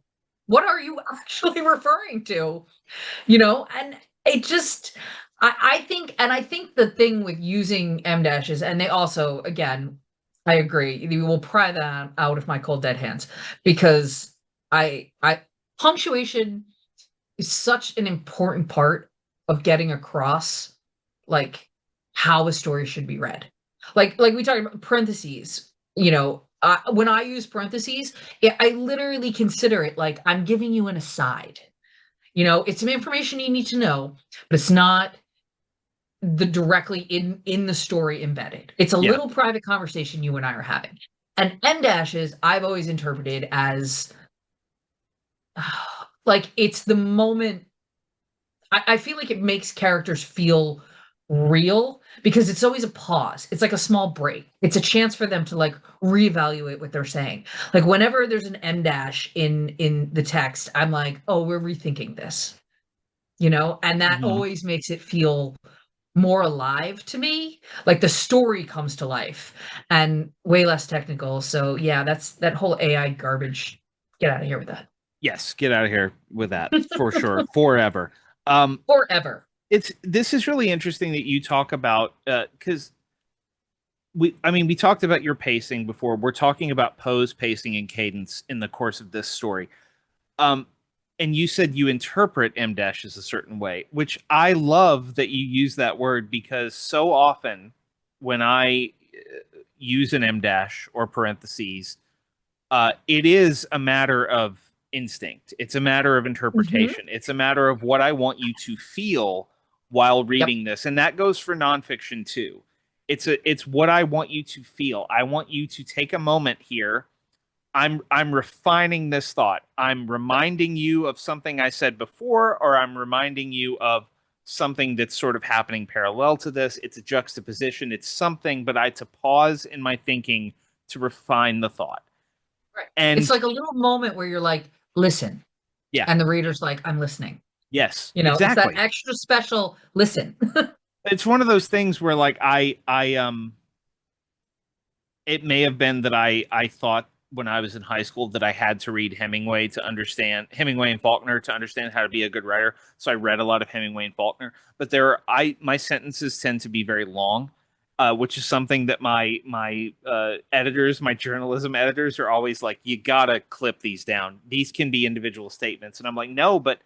What are you actually referring to?" And it just I think the thing with using M dashes, and they also, again, I agree, you will pry that out of my cold dead hands because I punctuation is such an important part of getting across like how a story should be read. Like we talked about parentheses, when I use parentheses, I literally consider it like I'm giving you an aside. It's some information you need to know, but it's not the directly in the story embedded. It's a Yeah. little private conversation you and I are having. And M dashes I've always interpreted as like it's the moment. I feel like it makes characters feel real because it's always a pause. It's like a small break. It's a chance for them to like reevaluate what they're saying. Like whenever there's an M dash in the text, I'm like, oh, we're rethinking this. And that Mm-hmm. always makes it feel more alive to me. Like the story comes to life and way less technical. So yeah, that's that whole AI garbage. Get out of here with that. Yes, get out of here with that for sure, forever. Um, Forever. this is really interesting that you talk about because we talked about your pacing before. We're talking about Poe's pacing and cadence in the course of this story. Um, and you said you interpret M dashes a certain way, which I love that you use that word because so often when I use an M dash or parentheses, it is a matter of instinct. It's a matter of Hmm. interpretation. It's a matter of what I want you to feel while Yep. reading this, and that goes for nonfiction too. It's what I want you to feel. I want you to take a moment here. I'm refining this thought. I'm reminding you of something I said before, or I'm reminding you of something that's sort of happening parallel to this. It's a juxtaposition. It's something, but I had to pause in my thinking to refine the thought. Right. It's And like a little moment where you're like, listen. yeah, And the reader's like, I'm listening. yes, It's that exactly. extra special listen. It's one of those things where like I it may have been that I thought when I was in high school that I had to read Hemingway to understand Hemingway and Faulkner to understand how to be a good writer. So I read a lot of Hemingway and Faulkner, but my sentences tend to be very long, which is something that my editors, my journalism editors, are always like, you gotta clip these down. These can be individual statements, and I'm like, no, but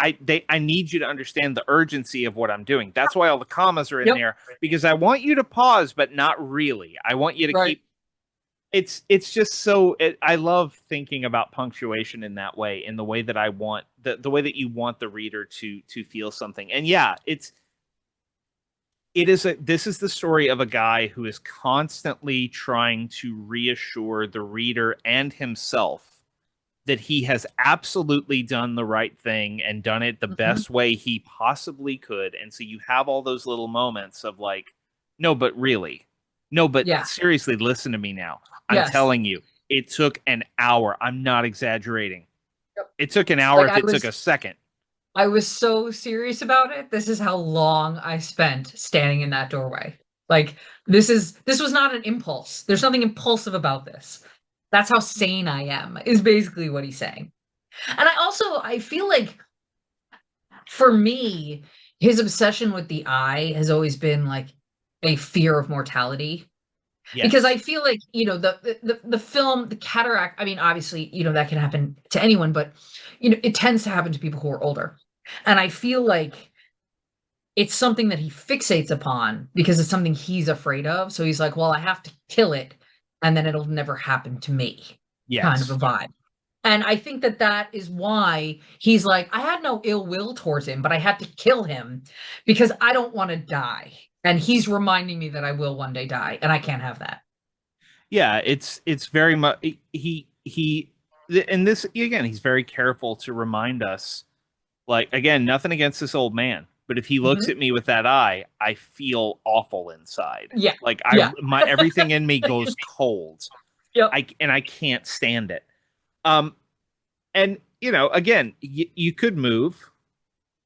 I need you to understand the urgency of what I'm doing. That's why all the commas are in Yep. there because I want you to pause, but not really. I want you to Right. keep it's just so I love thinking about punctuation in that way, in the way that I want the way that you want the reader to feel something. And yeah, this is the story of a guy who is constantly trying to reassure the reader and himself that he has absolutely done the right thing and done it the Mhm. best way he possibly could. And so you have all those little moments of like, no, but really, no, but Yeah. seriously, listen to me now. I'm Yes. telling you, it took an hour. I'm not exaggerating. Yep. It took an hour Like if it took a second. I was so serious about it. This is how long I spent standing in that doorway. Like this was not an impulse. There's nothing impulsive about this. That's how sane I am, is basically what he's saying. And I feel like for me, his obsession with the eye has always been like a fear of mortality. Because I Yes. feel like, the film, the cataract, I mean, obviously, that can happen to anyone, but it tends to happen to people who are older. And I feel like it's something that he fixates upon because it's something he's afraid of. So he's like, well, I have to kill it and then it'll never happen to me, kind of a Yes. vibe. And I think that that is why he's like, I had no ill will towards him, but I had to kill him because I don't want to die. And he's reminding me that I will one day die, and I can't have that. Yeah, it's very much and this again, he's very careful to remind us, like, again, nothing against this old man, but if he looks Mhm. at me with that eye, I feel awful inside. Yeah. Like Yeah. my everything in me goes cold. Yep. I can't stand it. Um and again, you could move.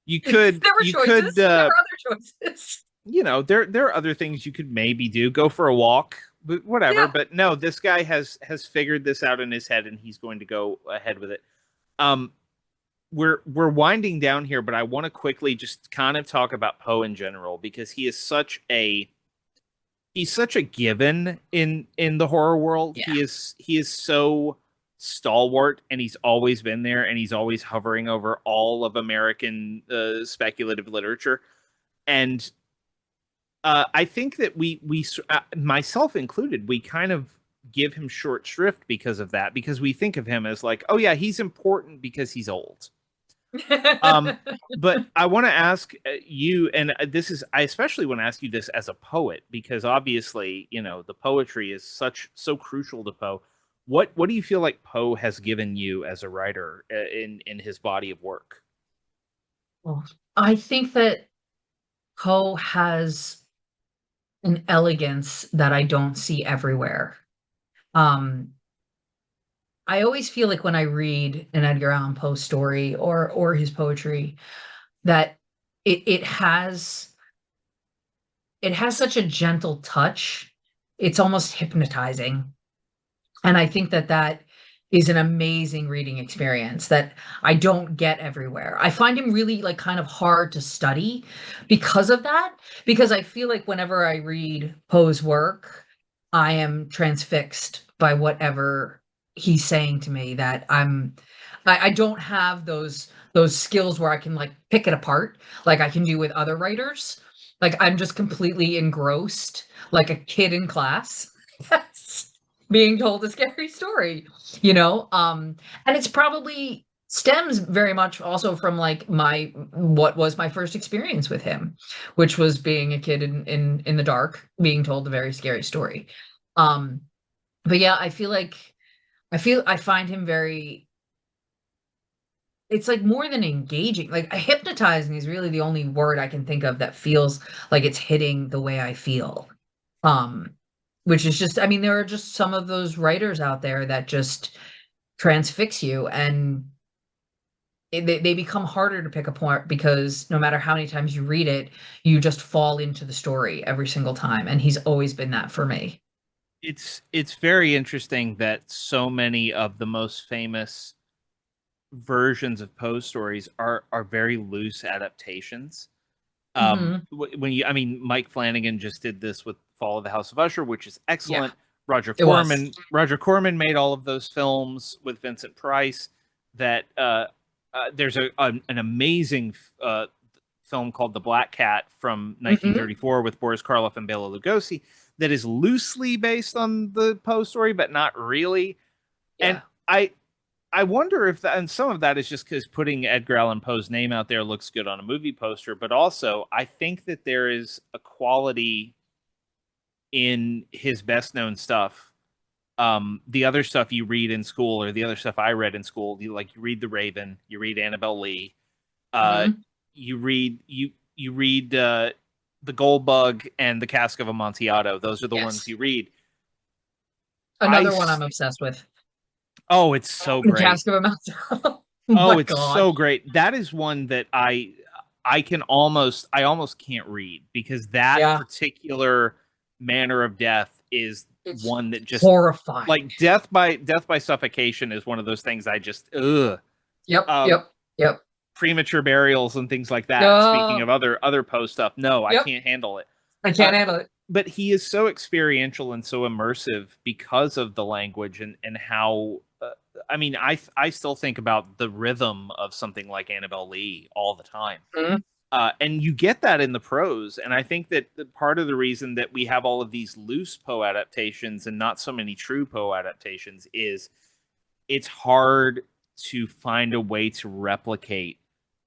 You could There were you could choices. There were other choices. there are other things you could maybe do. Go for a walk, but whatever. Yeah. But no, this guy has figured this out in his head, and he's going to go ahead with it. Um, we're winding down here, but I want to quickly just kind of talk about Poe in general because he's such a given in the horror world. Yeah. He is so stalwart, and he's always been there, and he's always hovering over all of American speculative literature. And I think that myself included, we kind of give him short shrift because of that, because we think of him as like, oh yeah, he's important because he's old. Um, but I want to ask you, and I especially want to ask you this as a poet, because obviously, the poetry is so crucial to Poe. What do you feel like Poe has given you as a writer in his body of work? Well, I think that Poe has an elegance that I don't see everywhere. Um, I always feel like when I read an Edgar Allan Poe story or his poetry, that it has such a gentle touch. It's almost hypnotizing. And I think that that is an amazing reading experience that I don't get everywhere. I find him really like kind of hard to study because of that, because I feel like whenever I read Poe's work, I am transfixed by whatever he's saying to me that I don't have those skills where I can like pick it apart like I can do with other writers. Like I'm just completely engrossed like a kid in class. Being told a scary story, and it's probably stems very much also from like my what was my first experience with him, which was being a kid in the dark being told a very scary story. um but yeah, I find him very, it's like more than engaging, like hypnotizing is really the only word I can think of that feels like it's hitting the way I feel. um which is just, I mean, there are just some of those writers out there that just transfix you, and they become harder to pick apart because no matter how many times you read it, you just fall into the story every single time, and he's always been that for me. It's very interesting that so many of the most famous versions of Poe stories are very loose adaptations. Hmm. When I mean, Mike Flanagan just did this with Fall of the House of Usher, which is Yeah, excellent. it was. Roger Corman made all of those films with Vincent Price. That there's an amazing film called The Black Cat from Hmm. 1934 with Boris Karloff and Bela Lugosi that is loosely based on the Poe story, but not really. And Yeah. I wonder if that, and some of that is just because putting Edgar Allan Poe's name out there looks good on a movie poster, but also I think that there is a quality in his best known stuff. The other stuff you read in school, or the other stuff I read in school, you read The Raven, you read Annabelle Lee, uh, Hmm. you read The Gold Bug and The Cask of Amontillado. Those are the ones Yes. you read. I Another one I'm obsessed with. Oh, it's so The great. Cask of Amounts. Oh Oh, my it's God. so great. That is one that I almost can't read because that Yeah. particular manner of death is It's one that just, horrifying. like, death by suffocation is one of those things I just ugh. Yep. Um, Yep. Yep. Premature burials and things like that. Speaking Uh, of other post stuff, no, I yep. can't handle it. I Uh, can't handle it. but he is so experiential and so immersive because of the language and how. I mean, I still think about the rhythm of something like Annabelle Lee all the time. Mhm. And you get that in the prose. And I think that part of the reason that we have all of these loose Poe adaptations and not so many true Poe adaptations is it's hard to find a way to replicate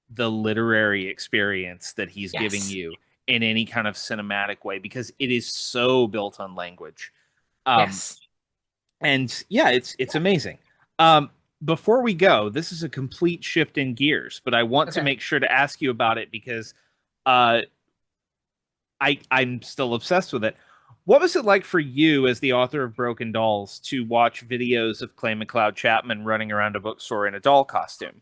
the literary experience that he's giving Yes. you in any kind of cinematic way because it is so built on language. Um, Yes. and yeah, it's amazing. Um, Before we go, this is a complete shift in gears, but I want to Okay. make sure to ask you about it because uh, I'm still obsessed with it. What was it like for you as the author of Broken Dolls to watch videos of Clay McLeod Chapman running around a bookstore in a doll costume?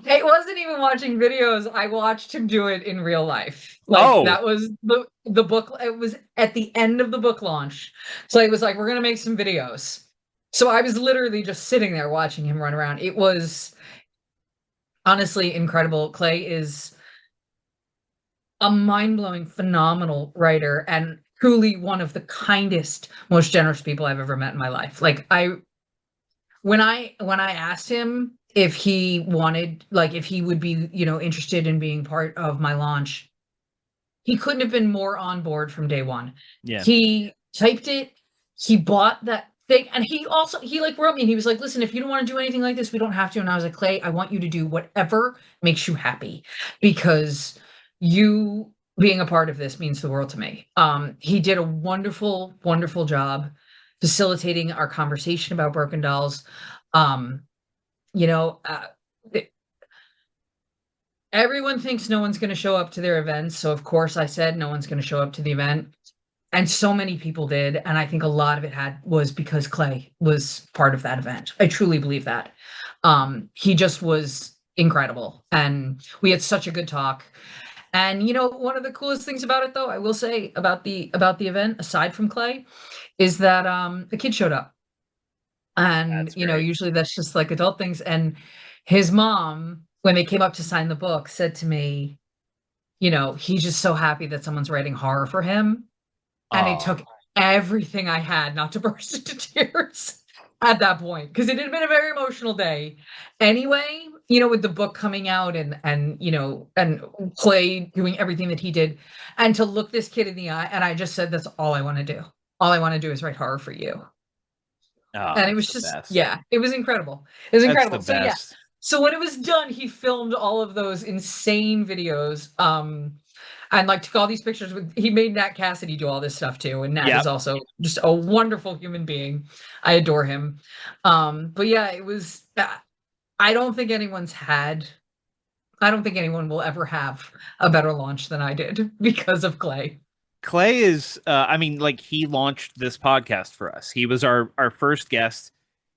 It wasn't even watching videos. I watched him do it in real life. Like Oh, that was the book. It was at the end of the book launch. So it was like, we're gonna make some videos. So I was literally just sitting there watching him run around. It was honestly incredible. Clay is a mind-blowing, phenomenal writer and truly one of the kindest, most generous people I've ever met in my life. Like when I asked him if he wanted, like, if he would be, interested in being part of my launch, he couldn't have been more on board from day one. yeah. He typed it, he bought that thing, and he like wrote me and he was like, listen, if you don't want to do anything like this, we don't have to. And I was like, Clay, I want you to do whatever makes you happy because you being a part of this means the world to me. He did a wonderful, wonderful job facilitating our conversation about Broken Dolls. Um, you know, uh, Everyone thinks no one's going to show up to their events. So, of course, I said no one's going to show up to the event. And so many people did. And I think a lot of it was because Clay was part of that event. I truly believe that. He just was incredible. And we had such a good talk. And one of the coolest things about it, though, I will say about the event, aside from Clay, is that the kid showed up. And That's great. usually that's just like adult things. And his mom, when they came up to sign the book, said to me, he's just so happy that someone's writing horror for him. And it Oh, took everything I had not to burst into tears at that point, because it had been a very emotional day anyway, with the book coming out and Clay doing everything that he did. And to look this kid in the eye, and I just said, that's all I want to do. All I want to do is write horror for you. oh, And it that's was the just, best. yeah, it was incredible. It was That's the incredible. So yeah. best. So when it was done, he filmed all of those insane videos. And like took all these pictures he made Nat Cassidy do all this stuff too. And Nat is Yep. also just a wonderful human being. I adore him. But yeah, it was I don't think I don't think anyone will ever have a better launch than I did because of Clay. Clay is I mean, like, he launched this podcast for us. He was our first guest.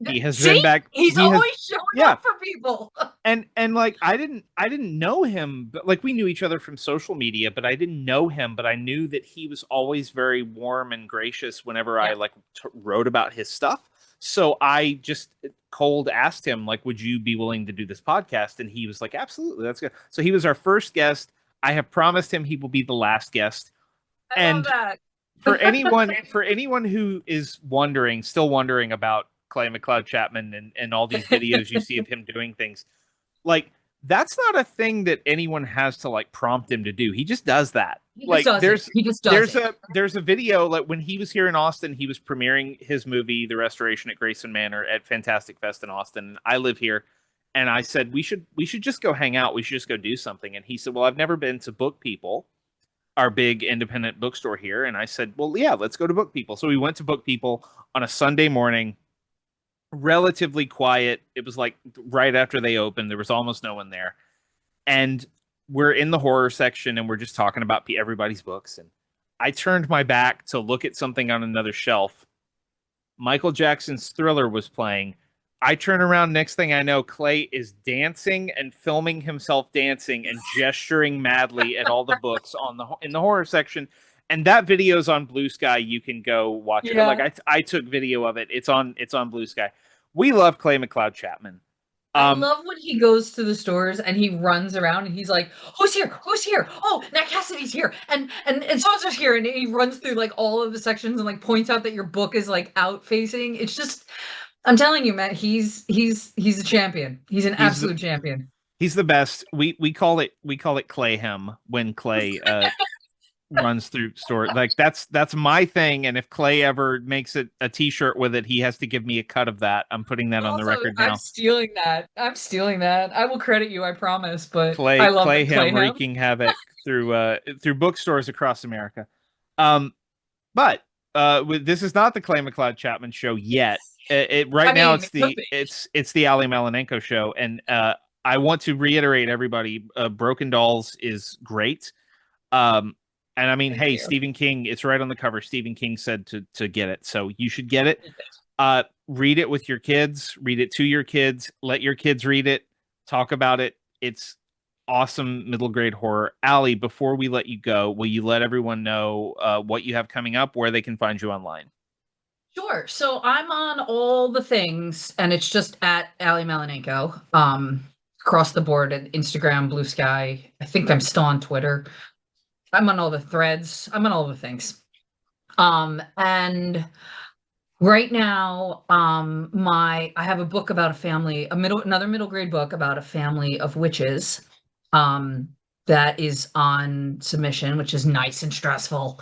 He has See? been back. He's He has always showing Yeah. up for people. And like I didn't know him, but like we knew each other from social media, but I didn't know him, but I knew that he was always very warm and gracious whenever I Yeah. like wrote about his stuff. So I just cold asked him, like, would you be willing to do this podcast? And he was like, absolutely, that's good. So he was our first guest. I have promised him he will be the last guest. I love And that. for anyone who is still wondering about Clay McLeod Chapman and all these videos you see of him doing things, like, that's not a thing that anyone has to like prompt him to do. He just does that. He just Like does it. He just does it. there's a video, like when he was here in Austin, he was premiering his movie The Restoration at Grayson Manor at Fantastic Fest in Austin. I live here, and I said we should just go hang out. We should just go do something. And he said, "Well, I've never been to Book People, our big independent bookstore here." And I said, "Well, yeah, let's go to Book People." So we went to Book People on a Sunday morning, relatively quiet. It was like right after they opened. There was almost no one there. And we're in the horror section and we're just talking about everybody's books. And I turned my back to look at something on another shelf. Michael Jackson's Thriller was playing. I turn around, next thing I know, Clay is dancing and filming himself dancing and gesturing madly at all the books in the horror section. And that video's on Blue Sky. You can go watch it. Yeah. Like I took video of it. It's on Blue Sky. We love Clay McLeod Chapman. I love when he goes to the stores and he runs around and he's like, "Who's here? Who's here? Oh, Nat Cassidy's here, and so-and-so's here," and he runs through like all of the sections and like points out that your book is like out facing. It's just, I'm telling you, man, he's a champion. He's an absolute champion. He's the best. We call it Clayhem when Clay runs through store. Like that's my thing. And if Clay ever makes it a t-shirt with it, he has to give me a cut of that. I'm putting that on the record now. I'm stealing that. I will credit you, I promise. But Clay, I love Clayhem wreaking havoc through bookstores across America. But this is not the Clay McLeod Chapman show yet. Now it's the Ali Malinenko show, and I want to reiterate, everybody, Broken Dolls is great. And I mean, hey, Stephen King, it's right on the cover. Stephen King said to get it, so you should get it. Read it with your kids. Read it to your kids. Let your kids read it. Talk about it. It's awesome middle grade horror. Ali, before we let you go, will you let everyone know what you have coming up, where they can find you online? Sure. So I'm on all the things, and it's just at Ali Malinenko. Across the board at Instagram, Blue Sky. I think I'm still on Twitter. I'm on all the threads. I'm on all the things. And right now, I have a book about a family, another middle grade book about a family of witches. That is on submission, which is nice and stressful.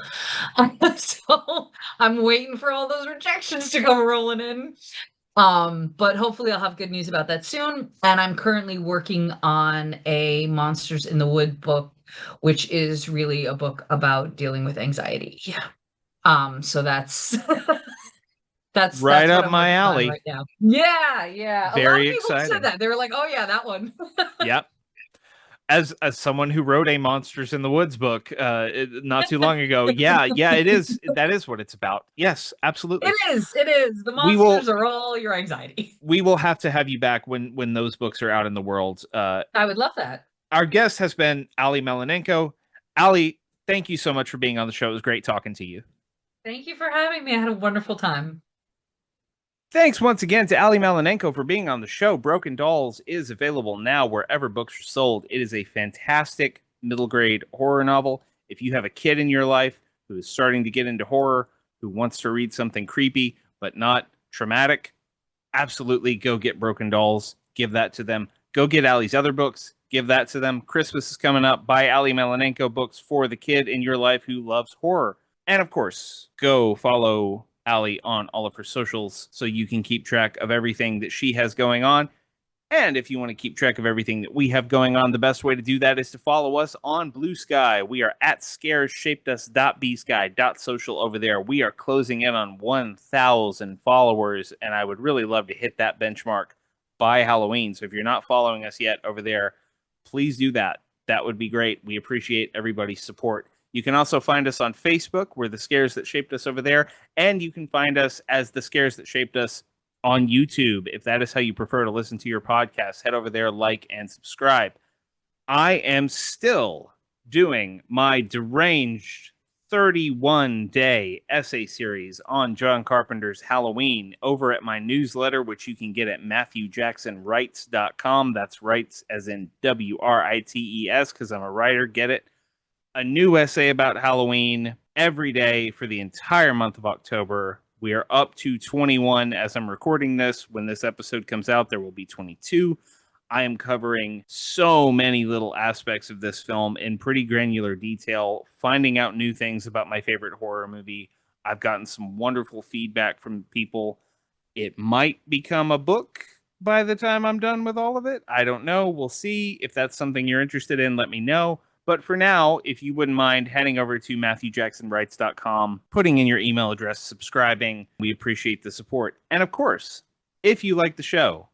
So I'm waiting for all those rejections to come rolling in. But hopefully I'll have good news about that soon. And I'm currently working on a Monsters in the Wood book, which is really a book about dealing with anxiety. So that's that's right up my alley right now. Yeah. Very a lot of people exciting. said that. They were like, "Oh yeah, that one." Yep. As someone who wrote a Monsters in the Woods book not too long ago, yeah, it is. That is what it's about. Yes, absolutely. It is. The monsters are all your anxiety. We will have to have you back when those books are out in the world. I would love that. Our guest has been Ali Malinenko. Ali, thank you so much for being on the show. It was great talking to you. Thank you for having me. I had a wonderful time. Thanks once again to Ali Malinenko for being on the show. Broken Dolls is available now wherever books are sold. It is a fantastic middle grade horror novel. If you have a kid in your life who is starting to get into horror, who wants to read something creepy but not traumatic, absolutely go get Broken Dolls. Give that to them. Go get Ali's other books. Give that to them. Christmas is coming up. Buy Ali Malinenko books for the kid in your life who loves horror. And of course, go follow Ali on all of her socials so you can keep track of everything that she has going on. And if you want to keep track of everything that we have going on, the best way to do that is to follow us on Blue Sky. We are at scaresshapedus.bsky.social over there. We are closing in on 1,000 followers, and I would really love to hit that benchmark by Halloween. So if you're not following us yet over there, please do that. That would be great. We appreciate everybody's support. You can also find us on Facebook. We're The Scares That Shaped Us over there. And you can find us as The Scares That Shaped Us on YouTube. If that is how you prefer to listen to your podcast, head over there, like, and subscribe. I am still doing my deranged 31-day essay series on John Carpenter's Halloween over at my newsletter, which you can get at MatthewJacksonWrites.com. That's writes as in WRITES, because I'm a writer, get it? A new essay about Halloween every day for the entire month of October. We are up to 21 as I'm recording this. When this episode comes out, there will be 22. I am covering so many little aspects of this film in pretty granular detail, finding out new things about my favorite horror movie. I've gotten some wonderful feedback from people. It might become a book by the time I'm done with all of it. I don't know. We'll see. If that's something you're interested in, let me know. But for now, if you wouldn't mind heading over to MatthewJacksonWrites.com, putting in your email address, subscribing, we appreciate the support. And of course, if you like the show,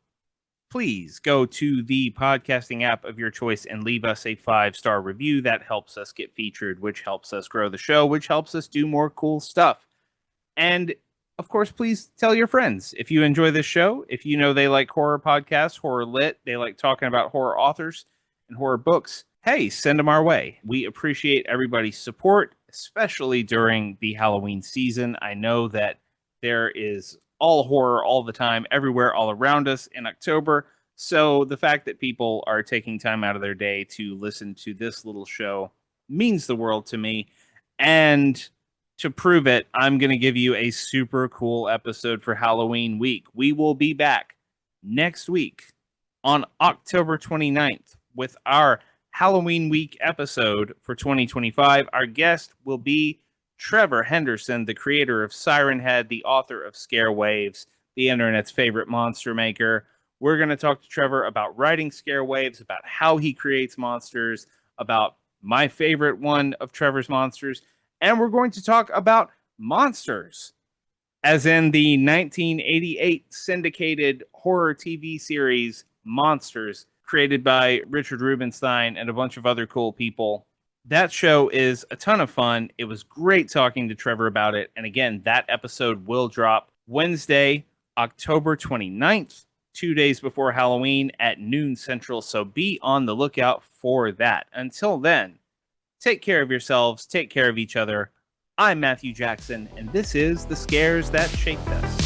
please go to the podcasting app of your choice and leave us a 5-star review. That helps us get featured, which helps us grow the show, which helps us do more cool stuff. And of course, please tell your friends if you enjoy this show, if you know they like horror podcasts, horror lit, they like talking about horror authors and horror books. Hey, send them our way. We appreciate everybody's support, especially during the Halloween season. I know that there is all horror all the time, everywhere, all around us in October. So the fact that people are taking time out of their day to listen to this little show means the world to me. And to prove it, I'm going to give you a super cool episode for Halloween week. We will be back next week on October 29th with our Halloween week episode for 2025. Our guest will be Trevor Henderson, the creator of Siren Head, the author of Scare Waves, the internet's favorite monster maker. We're going to talk to Trevor about writing Scare Waves, about how he creates monsters, about my favorite one of Trevor's monsters, and we're going to talk about monsters, as in the 1988 syndicated horror TV series Monsters, created by Richard Rubenstein and a bunch of other cool people. That show is a ton of fun. It was great talking to Trevor about it. And again, that episode will drop Wednesday, October 29th, 2 days before Halloween at noon Central. So be on the lookout for that. Until then, take care of yourselves. Take care of each other. I'm Matthew Jackson, and this is The Scares That Shaped Us.